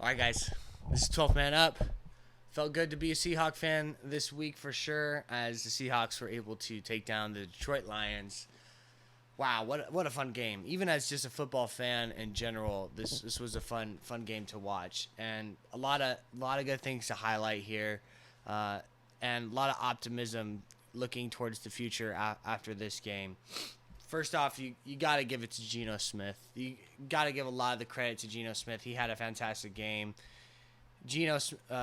All right, guys. This is 12th Man Up. Felt good to be a Seahawks fan this week for sure, as the Seahawks were able to take down the Detroit Lions. Wow, what a fun game! Even as just a football fan in general, this was a fun game to watch, and a lot of good things to highlight here, and a lot of optimism looking towards the future after this game. First off, you got to give it to Geno Smith. You got to give a lot of the credit to Geno Smith. He had a fantastic game. Geno,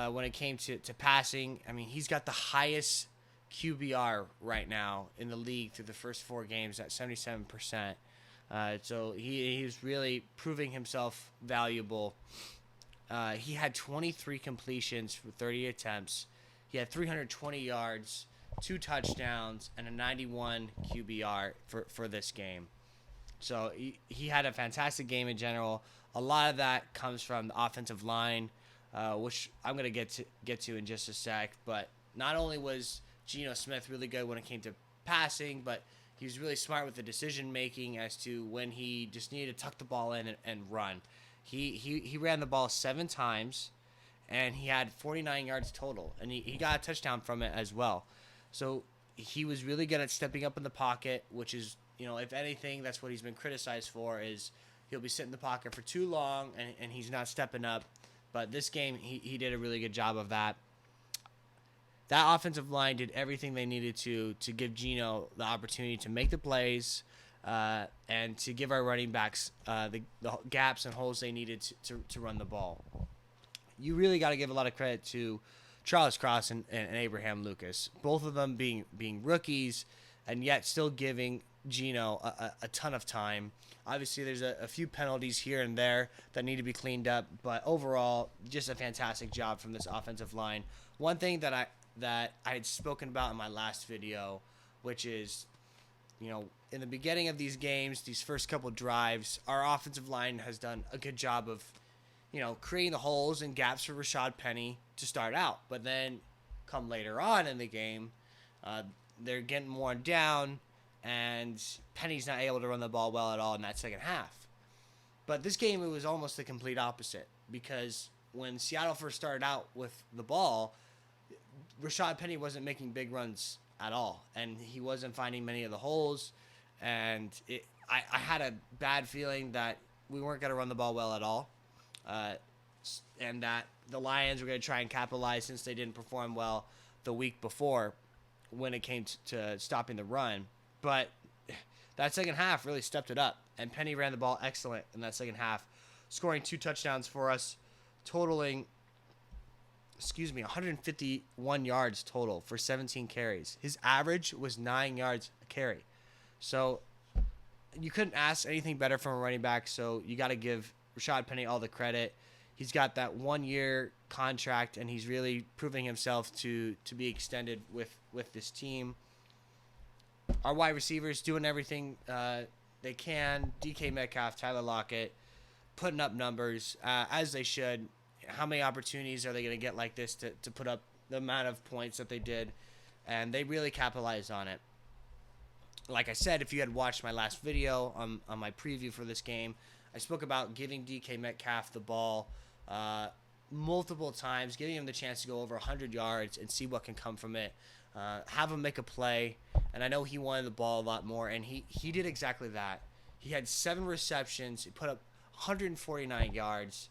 when it came to passing, I mean, he's got the highest QBR right now in the league through the first 4 games at 77%. So he's really proving himself valuable. He had 23 completions for 30 attempts. He had 320 yards, 2 touchdowns, and a 91 QBR for this game. So he had a fantastic game in general. A lot of that comes from the offensive line, which I'm going to get to in just a sec. But not only was Geno Smith really good when it came to passing, but he was really smart with the decision making as to when he just needed to tuck the ball in and run. He ran the ball 7 times, and he had 49 yards total, and he got a touchdown from it as well. So he was really good at stepping up in the pocket, which is, if anything, that's what he's been criticized for, is he'll be sitting in the pocket for too long and he's not stepping up. But this game, he did a really good job of that. That offensive line did everything they needed to give Geno the opportunity to make the plays and to give our running backs the gaps and holes they needed to run the ball. You really got to give a lot of credit to Charles Cross and Abraham Lucas, both of them being rookies and yet still giving Geno a ton of time. Obviously, there's a few penalties here and there that need to be cleaned up, but overall, just a fantastic job from this offensive line. One thing that I had spoken about in my last video, which is, in the beginning of these games, these first couple drives, our offensive line has done a good job of creating the holes and gaps for Rashad Penny to start out. But then come later on in the game, they're getting worn down, and Penny's not able to run the ball well at all in that second half. But this game, it was almost the complete opposite, because when Seattle first started out with the ball, Rashad Penny wasn't making big runs at all, and he wasn't finding many of the holes, and I had a bad feeling that we weren't going to run the ball well at all. And that the Lions were going to try and capitalize since they didn't perform well the week before when it came to stopping the run. But that second half really stepped it up, and Penny ran the ball excellent in that second half, scoring 2 touchdowns for us, totaling 151 yards total for 17 carries. His average was 9 yards a carry. So you couldn't ask anything better from a running back, so you got to give Rashad Penny all the credit. He's got that 1-year contract, and he's really proving himself to be extended with this team. Our wide receivers doing everything they can. DK Metcalf, Tyler Lockett, putting up numbers as they should. How many opportunities are they going to get like this to put up the amount of points that they did? And they really capitalized on it. Like I said, if you had watched my last video on my preview for this game, I spoke about giving DK Metcalf the ball multiple times, giving him the chance to go over 100 yards and see what can come from it. Have him make a play. And I know he wanted the ball a lot more, and he did exactly that. He had 7 receptions. He put up 149 yards.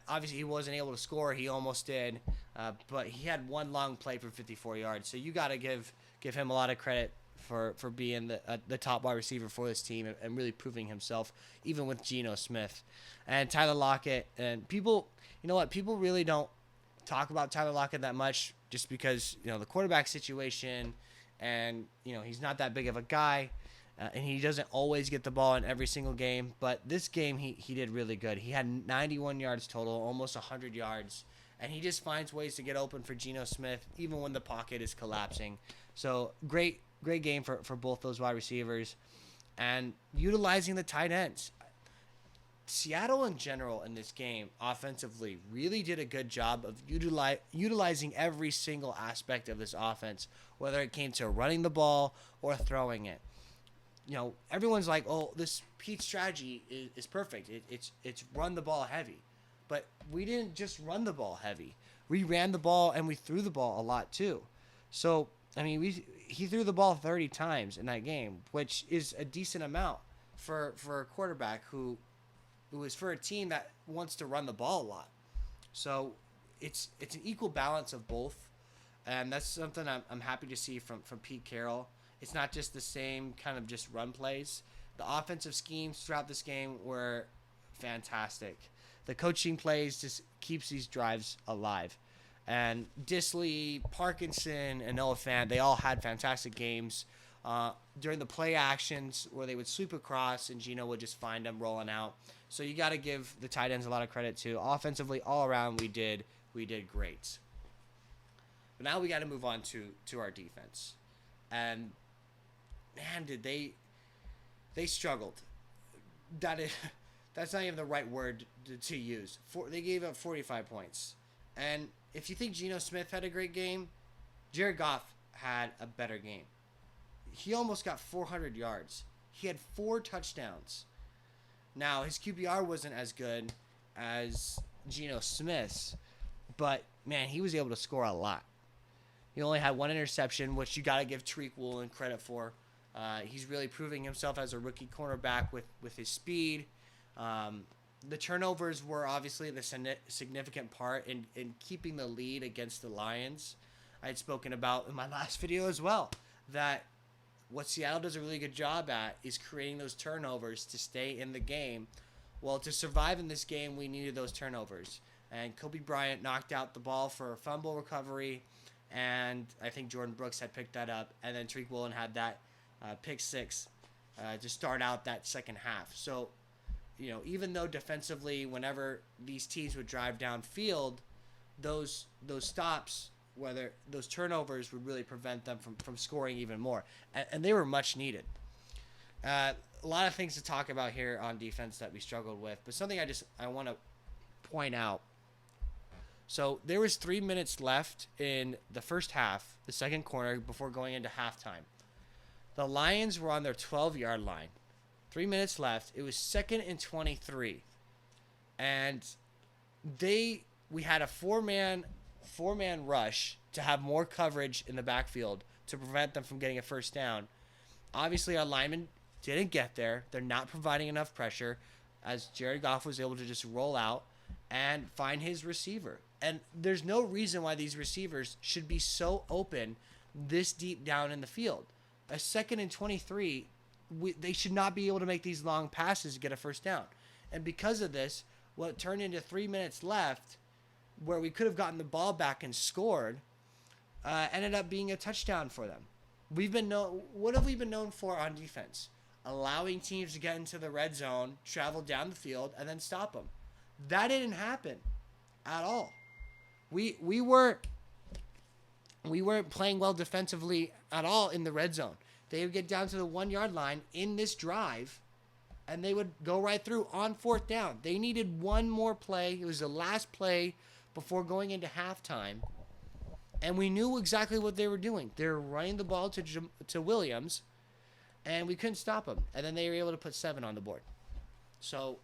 Obviously, he wasn't able to score. He almost did. But he had 1 long play for 54 yards. So you got to give him a lot of credit for being the top wide receiver for this team and really proving himself, even with Geno Smith. And Tyler Lockett. And people, people really don't talk about Tyler Lockett that much just because, the quarterback situation, and, he's not that big of a guy. And he doesn't always get the ball in every single game. But this game, he did really good. He had 91 yards total, almost 100 yards. And he just finds ways to get open for Geno Smith, even when the pocket is collapsing. So, great game for both those wide receivers. And utilizing the tight ends. Seattle in general in this game, offensively, really did a good job of utilizing every single aspect of this offense, whether it came to running the ball or throwing it. Everyone's like, oh, this Pete strategy is perfect. It's run the ball heavy. But we didn't just run the ball heavy. We ran the ball and we threw the ball a lot too. So, I mean, he threw the ball 30 times in that game, which is a decent amount for a quarterback who is for a team that wants to run the ball a lot. So it's an equal balance of both, and that's something I'm happy to see from Pete Carroll. It's not just the same kind of just run plays. The offensive schemes throughout this game were fantastic. The coaching plays just keeps these drives alive. And Disley, Parkinson, and Noah Fant, they all had fantastic games. During the play actions where they would sweep across and Geno would just find them rolling out. So you got to give the tight ends a lot of credit too. Offensively, all around, we did great. But now we got to move on to our defense. And man, did they struggled. That's not even the right word to use. They gave up 45 points. And if you think Geno Smith had a great game, Jared Goff had a better game. He almost got 400 yards. He had 4 touchdowns. Now, his QBR wasn't as good as Geno Smith's, but, man, he was able to score a lot. He only had 1 interception, which you got to give Tariq Woolen credit for. He's really proving himself as a rookie cornerback with his speed. The turnovers were obviously the significant part in keeping the lead against the Lions. I had spoken about in my last video as well that what Seattle does a really good job at is creating those turnovers to stay in the game. Well, to survive in this game, we needed those turnovers. And Kobe Bryant knocked out the ball for a fumble recovery, and I think Jordan Brooks had picked that up, and then Tariq Woolen had that pick 6 to start out that second half. So, you know, even though defensively, whenever these teams would drive downfield, those stops, whether those turnovers would really prevent them from scoring even more. And they were much needed. A lot of things to talk about here on defense that we struggled with, but something I want to point out. So there was 3 minutes left in the first half, the second quarter, before going into halftime. The Lions were on their 12-yard line. 3 minutes left. It was 2nd and 23. And we had a four-man rush to have more coverage in the backfield to prevent them from getting a first down. Obviously, our linemen didn't get there. They're not providing enough pressure as Jared Goff was able to just roll out and find his receiver. And there's no reason why these receivers should be so open this deep down in the field. A 2nd and 23, they should not be able to make these long passes to get a first down. And because of this, what turned into 3 minutes left, where we could have gotten the ball back and scored, ended up being a touchdown for them. What have we been known for on defense? Allowing teams to get into the red zone, travel down the field, and then stop them. That didn't happen at all. We weren't playing well defensively at all in the red zone. They would get down to the 1-yard line in this drive, and they would go right through on 4th down. They needed one more play. It was the last play before going into halftime, and we knew exactly what they were doing. They were running the ball to Williams, and we couldn't stop them. And then they were able to put 7 on the board. So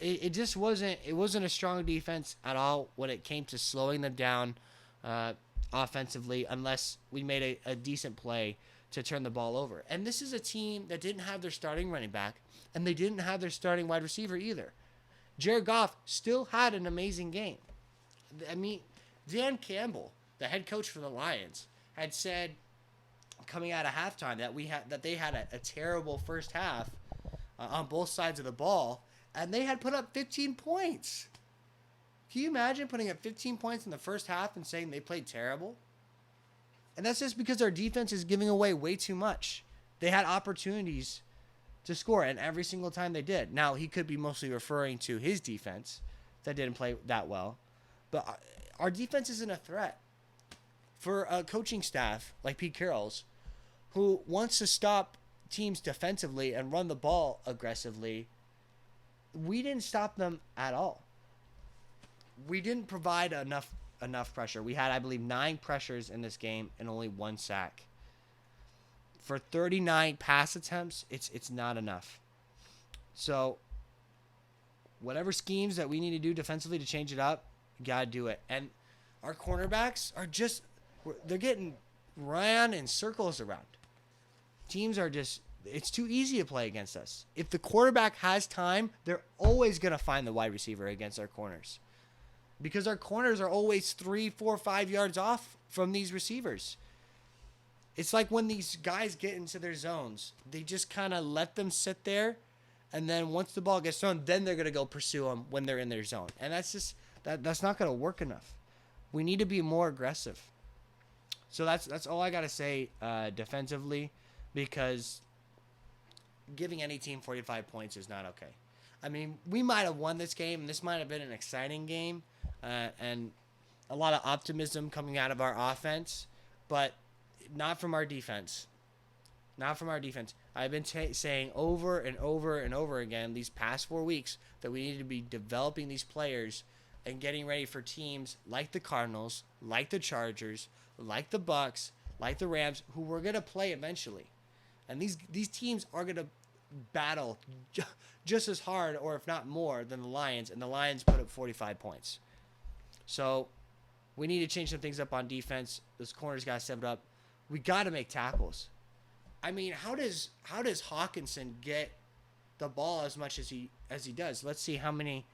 it just wasn't a strong defense at all when it came to slowing them down offensively, unless we made a decent play to turn the ball over. And this is a team that didn't have their starting running back, and they didn't have their starting wide receiver either. Jared Goff still had an amazing game. I mean, Dan Campbell, the head coach for the Lions, had said coming out of halftime that they had a terrible first half on both sides of the ball, and they had put up 15 points. Can you imagine putting up 15 points in the first half and saying they played terrible? And that's just because our defense is giving away way too much. They had opportunities to score, and every single time they did. Now, he could be mostly referring to his defense that didn't play that well. But our defense isn't a threat. For a coaching staff like Pete Carroll's, who wants to stop teams defensively and run the ball aggressively, we didn't stop them at all. We didn't provide enough pressure. We had, I believe, 9 pressures in this game and only 1 sack. For 39 pass attempts, it's not enough. So whatever schemes that we need to do defensively to change it up, you got to do it. And our cornerbacks are just, they're getting ran in circles around. Teams are just, it's too easy to play against us. If the quarterback has time, they're always going to find the wide receiver against our corners. Because our corners are always 3, 4, 5 yards off from these receivers. It's like when these guys get into their zones, they just kind of let them sit there. And then once the ball gets thrown, then they're going to go pursue them when they're in their zone. And that's just, that's not going to work enough. We need to be more aggressive. So that's all I got to say defensively, because giving any team 45 points is not okay. I mean, we might have won this game, and this might have been an exciting game, and a lot of optimism coming out of our offense, but not from our defense. Not from our defense. I've been saying over and over and over again these past 4 weeks that we need to be developing these players and getting ready for teams like the Cardinals, like the Chargers, like the Bucks, like the Rams, who we're going to play eventually. And these teams are going to battle just as hard, or if not more, than the Lions, and the Lions put up 45 points. So we need to change some things up on defense. Those corners got to step it up. We got to make tackles. I mean, how does Hawkinson get the ball as much as he does? Let's see how many.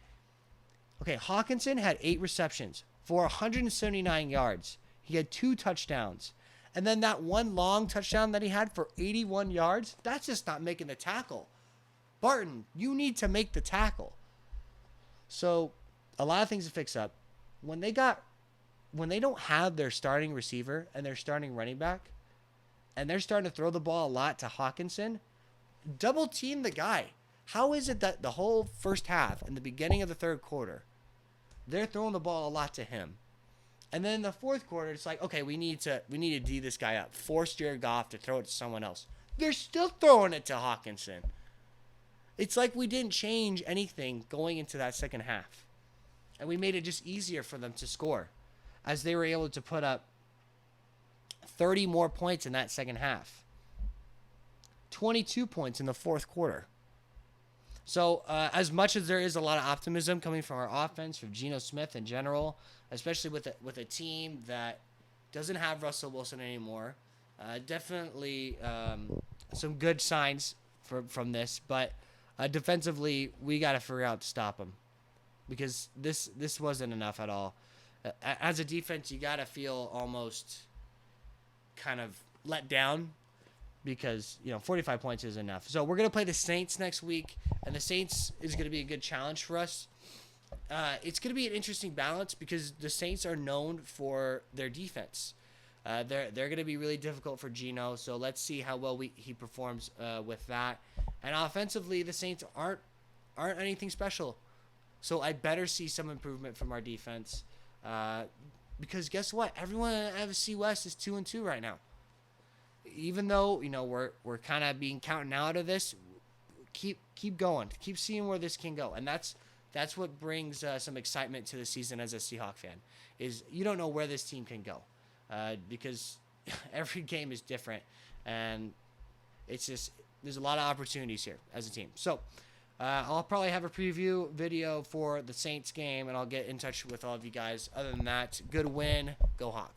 Okay, Hawkinson had 8 receptions for 179 yards. He had 2 touchdowns. And then that one long touchdown that he had for 81 yards, that's just not making the tackle. Barton, you need to make the tackle. So a lot of things to fix up. When they don't have their starting receiver and their starting running back, and they're starting to throw the ball a lot to Hawkinson, double team the guy. How is it that the whole first half and the beginning of the third quarter, they're throwing the ball a lot to him? And then in the fourth quarter, it's like, okay, we need to D this guy up. Force Jared Goff to throw it to someone else. They're still throwing it to Hawkinson. It's like we didn't change anything going into that second half. And we made it just easier for them to score, as they were able to put up 30 more points in that second half. 22 points in the fourth quarter. So as much as there is a lot of optimism coming from our offense, from Geno Smith in general, especially with a team that doesn't have Russell Wilson anymore, definitely some good signs from this. But defensively, we got to figure out to stop them, because this wasn't enough at all. As a defense, you got to feel almost kind of let down, because 45 points is enough. So we're going to play the Saints next week, and the Saints is going to be a good challenge for us. It's going to be an interesting balance, because the Saints are known for their defense. They're going to be really difficult for Geno, so let's see how well he performs with that. And offensively, the Saints aren't anything special, so I better see some improvement from our defense. Because guess what? Everyone in the NFC West is 2-2 right now. Even though we're kind of being counted out of this, keep going, keep seeing where this can go, and that's what brings some excitement to the season as a Seahawks fan. Is you don't know where this team can go, because every game is different, and it's just there's a lot of opportunities here as a team. So I'll probably have a preview video for the Saints game, and I'll get in touch with all of you guys. Other than that, good win, go Hawks.